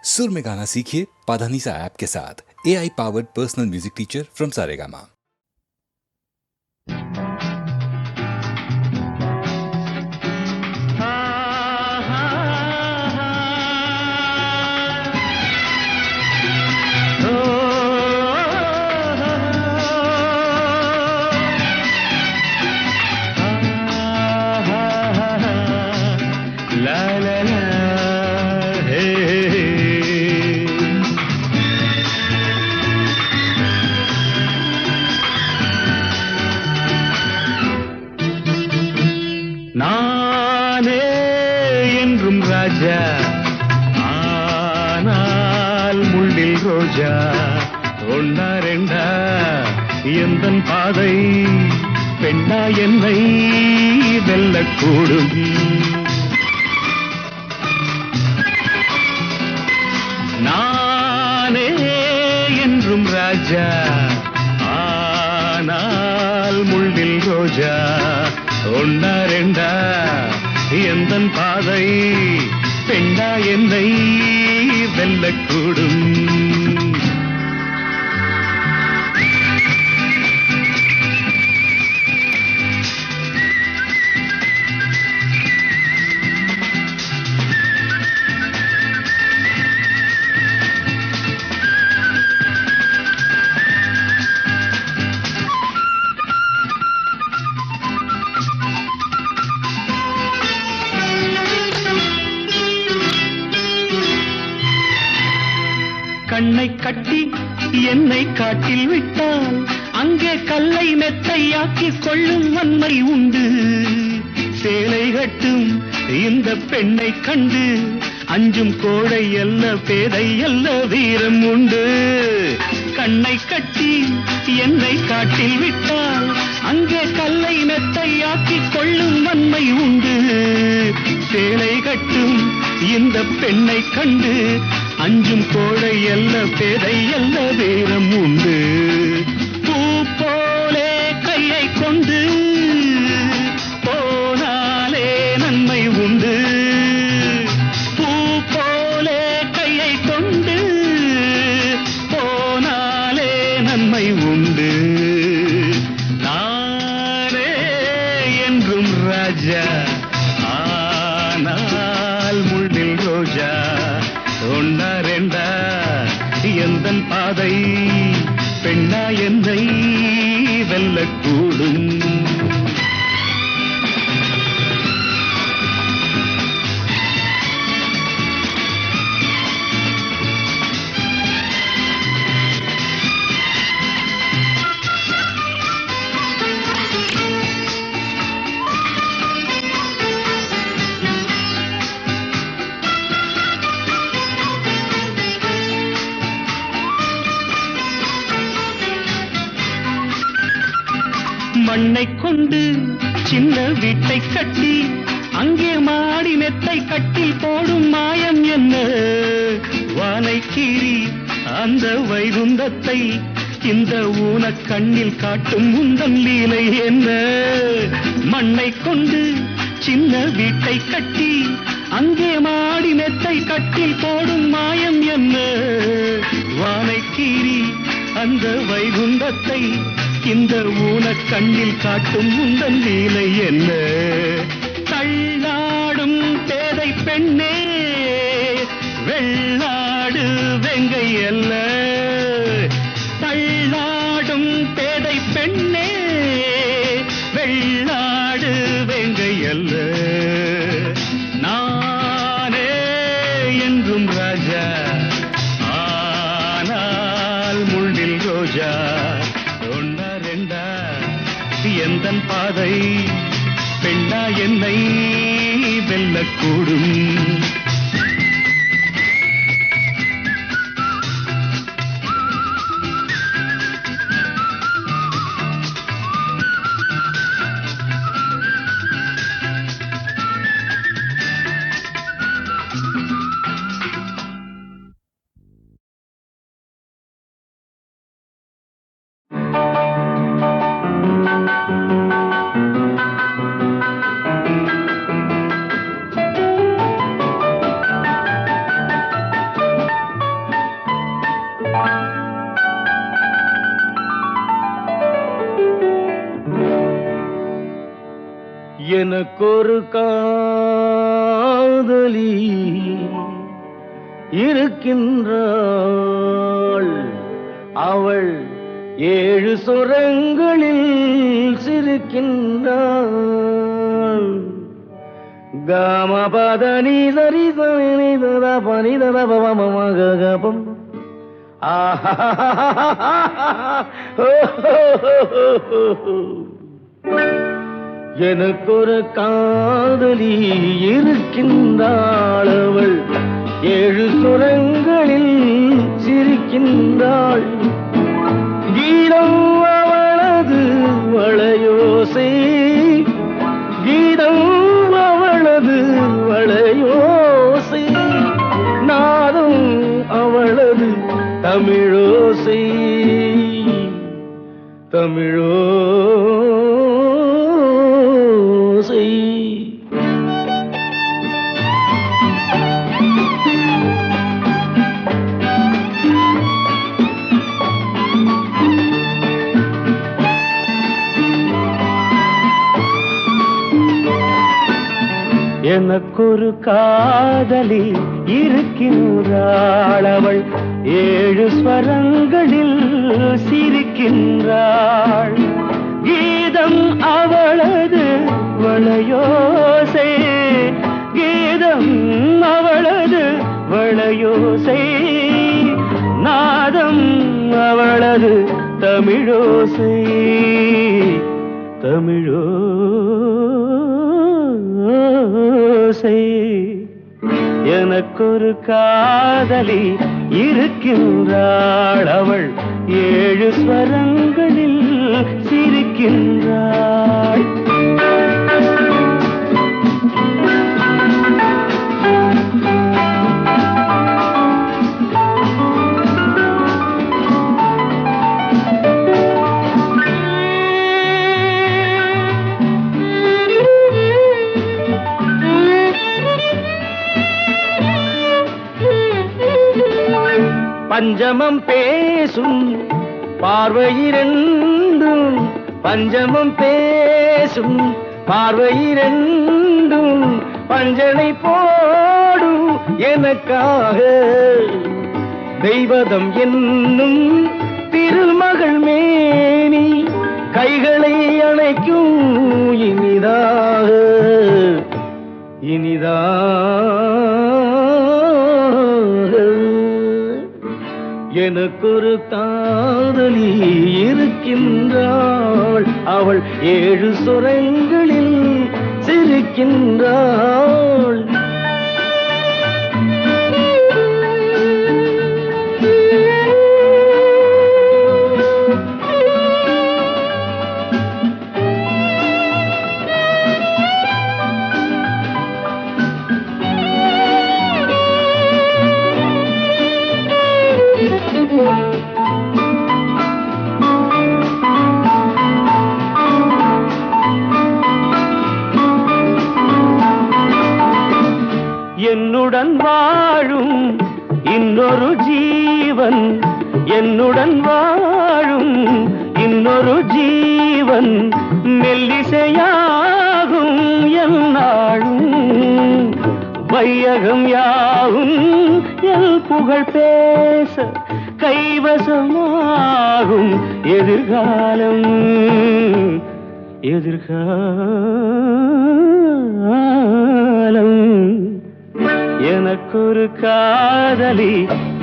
सुर में गाना सीखिए पाधानीसा ऐप के साथ। AI powered personal music teacher from Saregama. நானே என்றும் ராஜா, ஆனால் முள்ளில் ரோஜா. ஒன்னா ரெண்டா எந்தன் பாதை, பெண்ணா என்னை வெல்லக்கூடும். நானே என்றும் ராஜா, ஆனால் முள்ளில் ரோஜா. ஒன்னா ரெண்டா எந்தன் பாதை, பெண்ணா என்னை வெல்லக்கூடும். கண்ணை கட்டி என்னை காட்டில் விட்டால் அங்கே கல்லை மெத்தையாக்கி கொள்ளும் வன்மை உண்டு. சேலை கட்டும் இந்த பெண்ணை கண்டு அஞ்சும் கோடை அல்ல, பேதை அல்ல, வீரம் உண்டு. கண்ணை கட்டி என்னை காட்டில் விட்டால் அங்கே கல்லை மெத்தையாக்கி கொள்ளும் வன்மை உண்டு. சேலை கட்டும் இந்த பெண்ணை கண்டு அஞ்சும் கோடை அல்ல, பேதை அல்ல, வீரம் உண்டு. பூ போலே கையை கொண்டு போனாலே நன்மை உண்டு. பூ போலே கையை கொண்டு போனாலே நன்மை உண்டு. நானே என்றும் ராஜா, ஆனால் முள்ளில் ரோஜா. ஒன்னா ரெண்டா எந்தன் பாதை, பெண்ணா என்னை வெல்லக்கூடும். மண்ணை கொண்டு சின்ன வீட்டை கட்டி அங்கே மாடி மெத்தை கட்டில் போடும் மாயம் என்ன? வானை கீறி அந்த வைகுந்தத்தை இந்த ஊனக் கண்ணில் காட்டும் உந்தன் லீலை என்ன? மண்ணை கொண்டு சின்ன வீட்டை கட்டி அங்கே மாடி மெத்தை கட்டில் போடும் மாயம் என்ன? வானை கீறி அந்த வைகுந்தத்தை இந்த ஊனக் கண்ணில் காட்டும் உந்தன் லீலை என்ன? தள்ளாடும் பேதை பெண்ணே, வெள்ளாடு வெங்கை அல்ல. தள்ளாடும் பேதை பெண்ணே, வெள்ளாடு வெங்கை அல்ல. நானே என்றும் ராஜா, ஆனால் முள்ளில் ரோஜா. எந்தன் பாதை, பெண்ணா என்னை வெல்லக்கூடும். இருக்கின்றாள். அவள் 7 சுரங்களில் சிரிக்கின்றாள். காமபதனி சரி சரி தர பனி தர பவமகபம். எனக்கொரு காதலி இருக்கின்றாள். அவள் 7 சுரங்களில் சிரிக்கின்றாள். கீதம் அவளது வளையோசை, கீதம் அவளது வளையோசை, நாதம் அவளது தமிழோசை, தமிழோசை. எனக்கொரு காதலி இருக்கின்றாள். அவள் 7 ஸ்வரங்களில் சிரிக்கின்றாள். கீதம் அவளது வளையோசை, கீதம் அவளது வளையோசை, நாதம் அவளது தமிழோசை, தமிழோசை. எனக்கொரு காதலி இருக்கின்றாள். அவள் 7 ஸ்வரங்களில் சிரிக்கின்றாள். பஞ்சமம் பேசும் பார்வையிரண்டும், பஞ்சமம் பேசும் பார்வையிரண்டும் பஞ்சனை போடும் எனக்காக. தெய்வதம் என்னும் திருமகள் மேனி கைகளை அணைக்கும் இனிதாக, இனிதாக. எனக்கொரு காதலி இருக்கின்றாள். அவள் 7 சுரங்களில் சிரிக்கின்றாள். என்னுடன் வாழும் இன்னொரு ஜீவன், என்னுடன் வாழும் இன்னொரு ஜீவன் மெல்லிசையாகும் என்னாலும். வையகம் யாவும் எல் புகழ் பேச கைவசமாகும் எதிர்காலம், எதிர்காலம். எனக்கொரு காதலி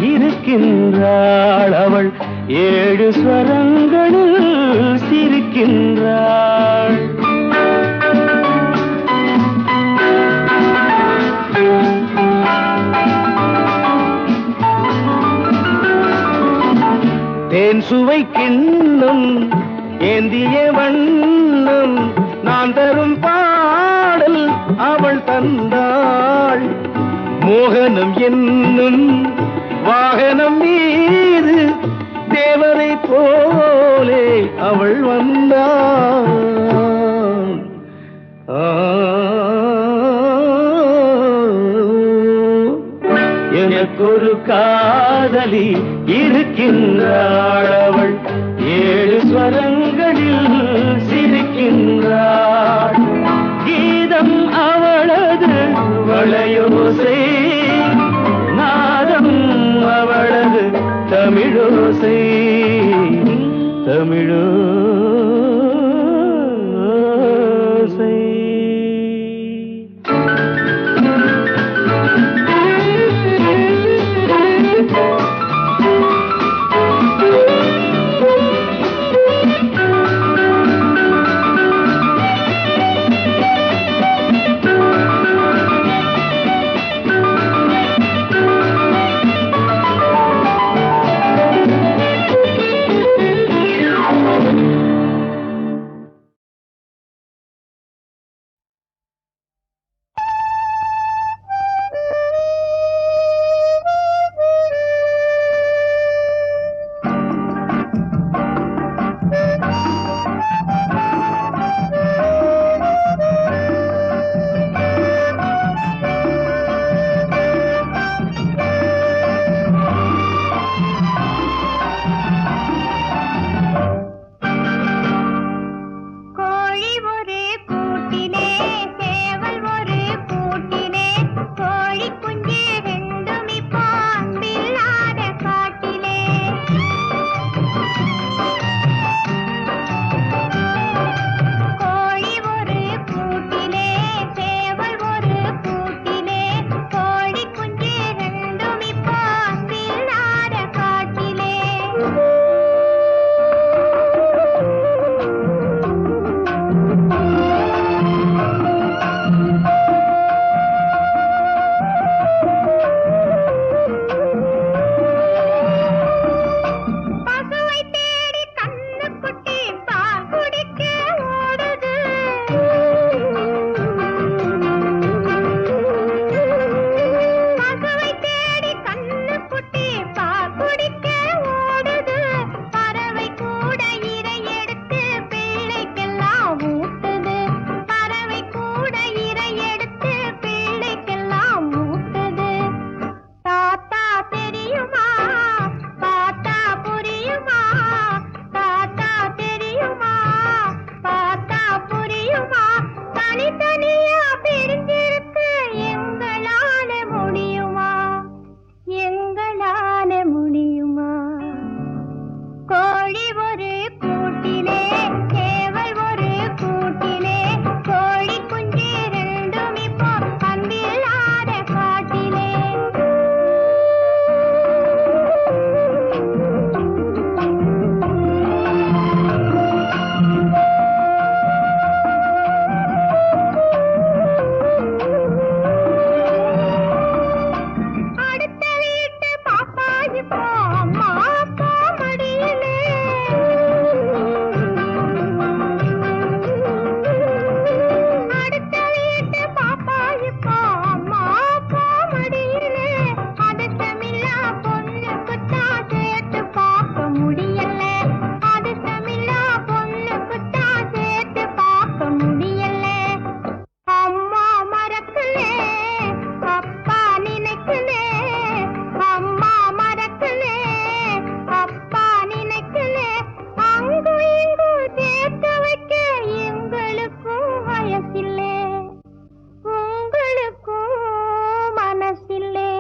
இருக்கின்றாள். அவள் 7 ஸ்வரங்களில் சிரிக்கின்றாள். தேன் சுவை கிண்ணம் ஏந்திய வண்ணம் நான் தரும் பாடல் அவள் தந்தாள். மோகனம் என்னும் வாகனம் மீது தேவரை போலே அவள் வந்தாள். எனக்கொரு காதலி இருக்கின்றாள். அவள் 7 ஸ்வரங்களில் சிரிக்கின்றாள். கீதம் அவளது வளையோசை, நாதம் உங்களால முடியுமா? கோழி ஒரு கூட்டிலே, சேவல் ஒரு கூட்டிலே, கோழி குஞ்சு ரெண்டும் இப்போ அன்பில்லாத காட்டிலே. அடுத்த வீட்டு பாப்பா இப்போ அம்மா அப்பா மடியிலே. அடுத்த வீட்டு பாப்பா இப்போ அம்மா அப்பா மடியிலே. அதிர்ஷ்டமில்லா பொண்ணுக்குத்தான் சேர்த்து பார்க்க முடியல. அதிர்ஷ்டமில்லா பொண்ணுக்குத்தான் சேர்த்து பார்க்க முடியல. அம்மா மறக்கலே, அப்பா நினைக்கலே. அம்மா மறக்கலே, அப்பா நினைக்கலே. அங்கு இங்கு சேர்த்து வைக்க எங்களுக்கும் வயசில்லே, உங்களுக்கும் மனசில்லே.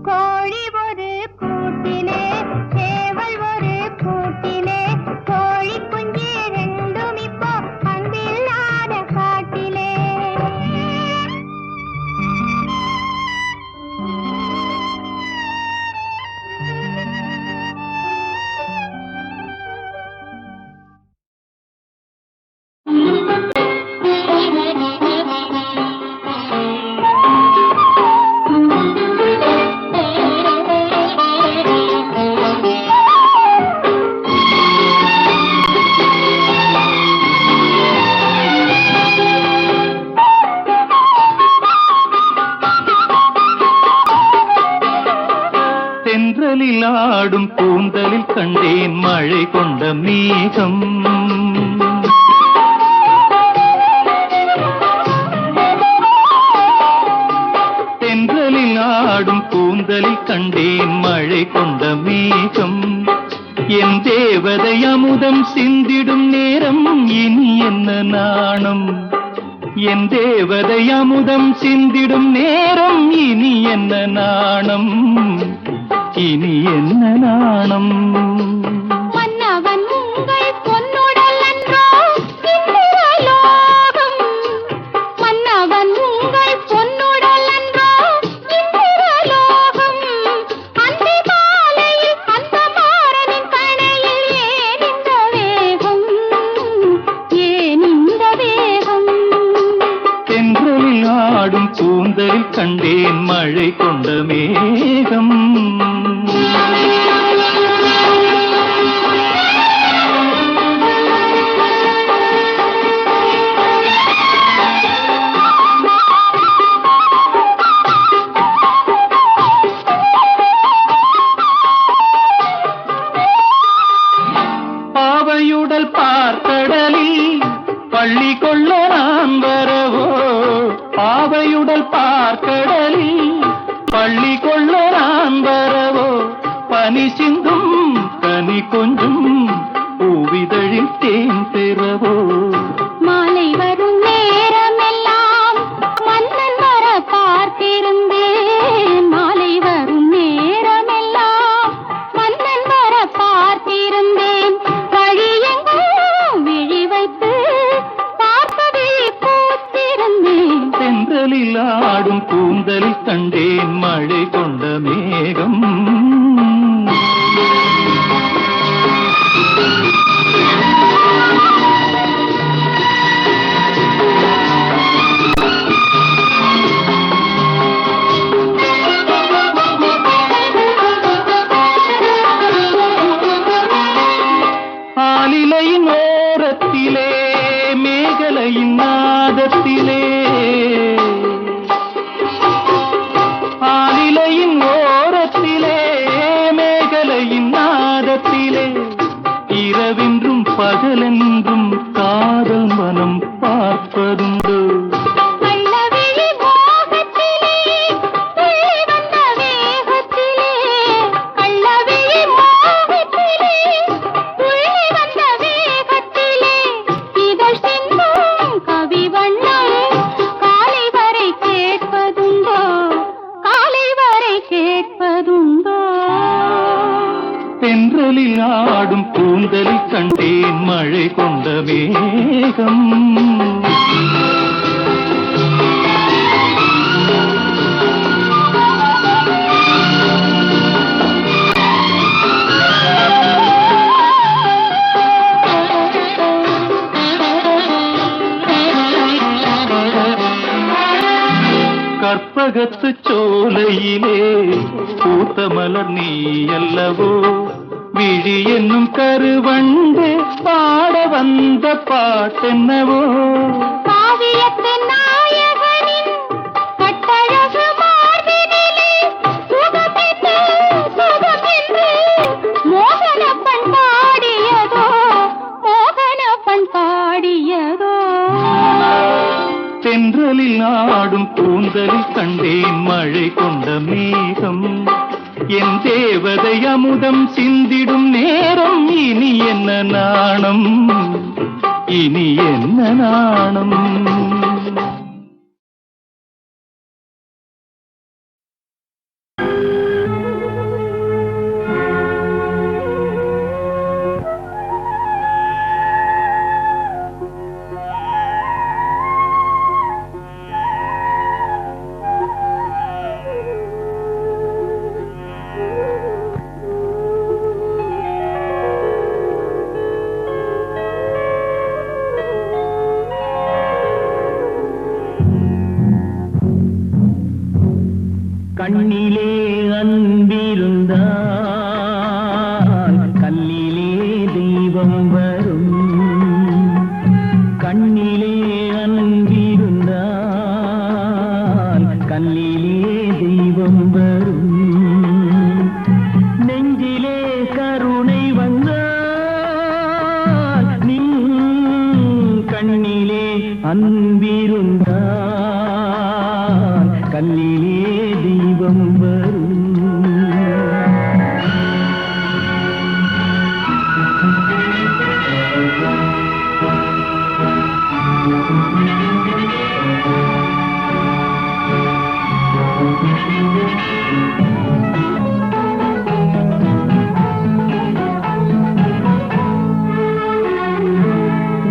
கோழி ஒரு கூட்டிலே, சேவல் ஒரு கூட்டிலே, கோழி குஞ்சு ரெண்டும் இப்போ அன்பில்லாத காட்டிலே. தென்றலில் ஆடும் கூந்தலில் கண்டேன் மழை கொண்ட மேகம். தென்றலில் ஆடும் கூந்தலில் கண்டேன் மழை கொண்ட மேகம். என் தேவதை அமுதம் சிந்திடும் நேரம் இனி என்ன நாணம். என் தேவதை அமுதம் சிந்திடும் நேரம் இனி என்ன நாணம், இனி என்ன நாணம். மன்னவன் உங்கள் பொன்னுடல் என்றோ இந்திரலோகம். மன்னவன் உங்கள் பொன்னுடல் என்றோ இந்திரலோகம். அந்தி மாலையில் அந்த மாறனின் கணையில் ஏன் இந்த வேகம், ஏன் இந்த வேகம்? தென்றலில் ஆடும் கூந்தலில் கண்டேன் மழை கொண்ட மேகம். பாவையுடல் பார்க்கடலில் பள்ளி கொள்ள நான் வரவோ. பாவையுடல் பார்க்கடலில் பள்ளி கொள்ள நான் வரவோ. பனி சிந்தும் கனி கொஞ்சும் பூவிதழில் தேன் பெறவோ. மாலை வரும் நேரமெல்லாம் மன்னன் வர பார்த்திருந்தேன். மாலை வரும் நேரமெல்லாம் மன்னன் வர பார்த்திருந்தேன். வழியெங்கும் விழி வைத்து பார்ப்பதை பூத்திருந்தேன். தென்றலில் ஆடும் கூந்தலில் கண்டேன் மழை கொண்ட மேகம். தென்றலில் ஆடும் கூந்தலில் கண்டேன் மழை கொண்ட மேகம். கற்பகத்து சோலையிலே பூத்த மலர் நீ அல்லவோ, விழி என்னும் கருவண்டு பாட வந்த பாட்டென்னவோ. காவியத்து நாயகனின் கட்டழகு மார்பினிலே சுகமென்று சுகமென்று மோகனப்பன் பாடியதோ, மோகனப்பன் பாடியதோ. தென்றலில் ஆடும் கூந்தலில் கண்டேன் மழை கொண்ட மேகம். என் தேவதை அமுதம் சிந்திடும் நேரம், இனி என்ன நாணம், இனி என்ன நாணம். கண்ணிலே அன்பிருந்தால் கல்லிலே தெய்வம் வரும். கண்ணிலே அன்பிருந்தால் கல்லிலே தெய்வம் வரும். நெஞ்சிலே கருணை வந்தால் நின் கண்ணிலே அன்பிருந்தால் கல்லிலே தெய்வம் வரும்.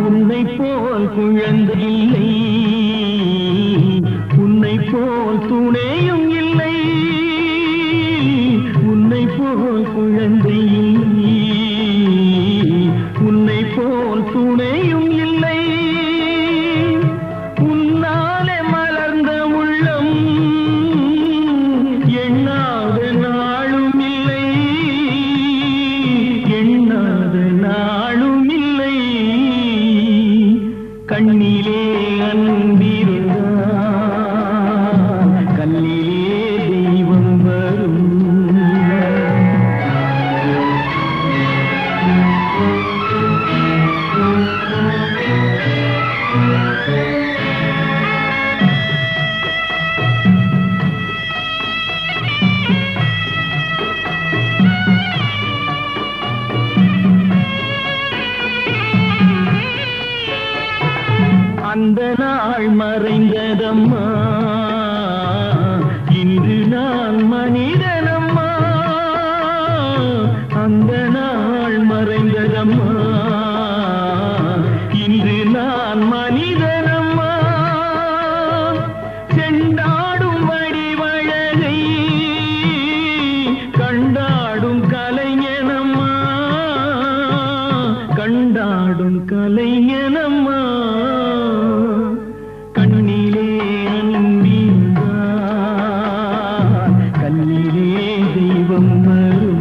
உன்னை போல் குழந்தை இல்லை, உன்னை போல் துணையும் இல்லை. உன்னை போல் குழந்தை இல்லை, உன்னை போல் துணையும் இல்லை. உன்னாலே மலர்ந்த உள்ளம் எண்ணாத நாளும் இல்லை, எண்ணாத நாளும் இல்லை. கண்ணிலே அன்பிருந்தால் கல்லிலே தெய்வம் வரும். அந்த நாள் மறைந்ததம்மா, இன்று நான் மனிதனம்மா. அந்த நாள் மறைந்ததம்மா, இன்று நான் மனிதனம்மா. செண்டாடும் வடிவழகை கண்டாடும் கலைஞனம்மா, கண்டாடும் கலைஞனம்மா. கண்ணிலே அன்பிருந்தால் கல்லிலே தெய்வம் வரும்.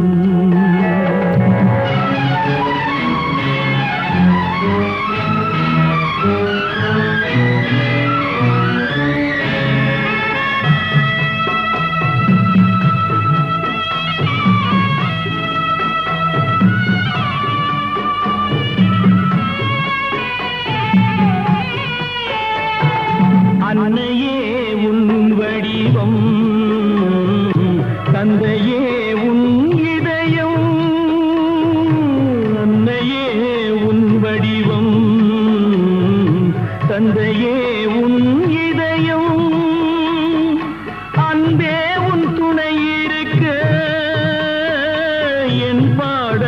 அன்னையே உன் வடிவம், தந்தையே உன் இதயம். அன்னையே உன் வடிவம், தந்தையே உன் இதயம். அன்பே உன் துணை இருக்க என் பாடு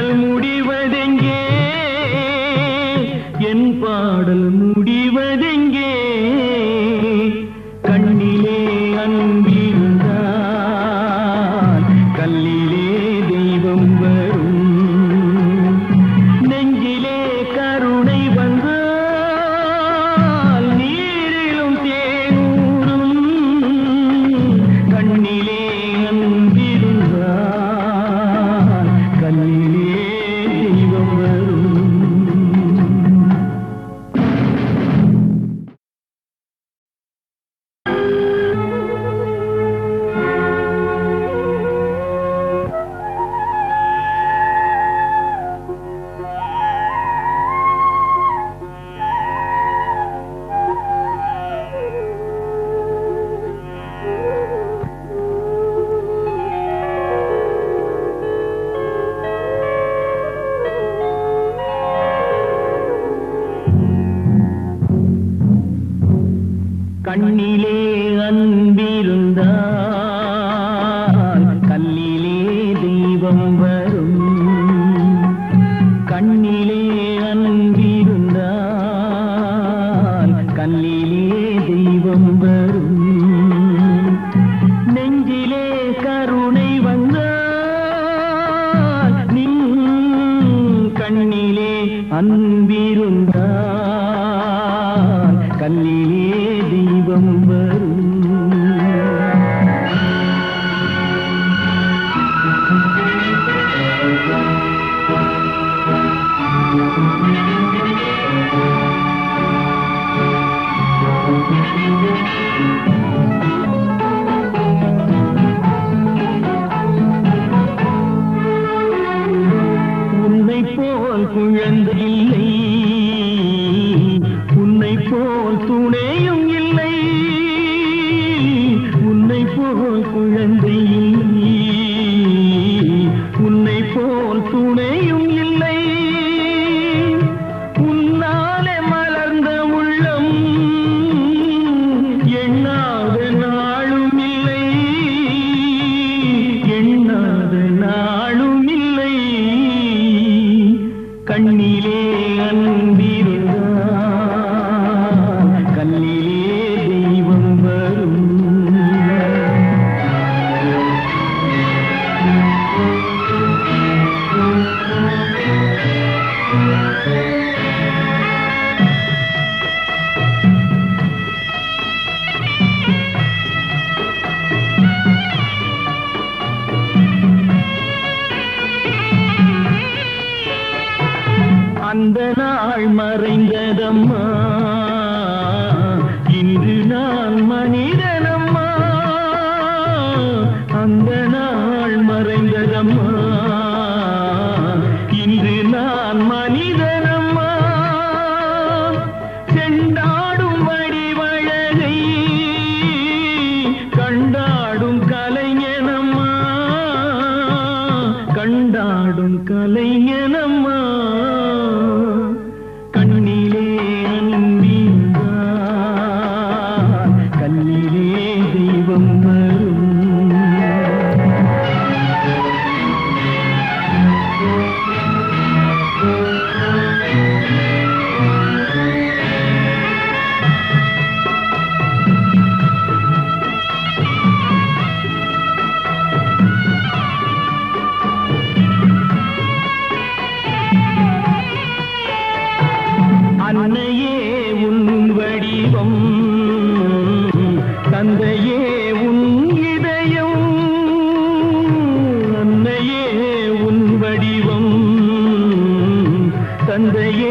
தெய்வம் வரும் கண்ணிலே அன்பிருந்தால் கண்ணிலே தெய்வம் வரும் நெஞ்சிலே கருணை வந்தால் நின் கண்ணிலே அன்பிருந்தால் கண்ணிலே தெய்வம் வரும் உன்னை போல் குழந்தை இல்லை உன்னை போல் துணையும் இல்லை உன்னை போல் குழந்தை இல்லை உன்னை போல் துணையும் இல்லை உன்னாலே மலர்ந்த உள்ளம் எண்ணாத நாளும் இல்லை எண்ணாத நாளும் இல்லை கண்ணிலே அன்பிருந்தால் கண்ணிலே தெய்வம் வரும் அந்த நாள் மறைந்ததம்மா இன்று நான் மனிதனம்மா அந்த நாள் மறைந்ததம்மா இன்று நான் மனிதனம்மா செண்டாடும் வடிவழகை கண்டாடும் கலைஞனம்மா கண்டாடும் கலைஞனம்மா கண்ணிலே அன்பிருந்தால் கண்ணிலே தெய்வம் வரும் அன்னையே உன் வடிவம் தந்தையே உன் இதயம் அன்னையே உன் வடிவம் தந்தையே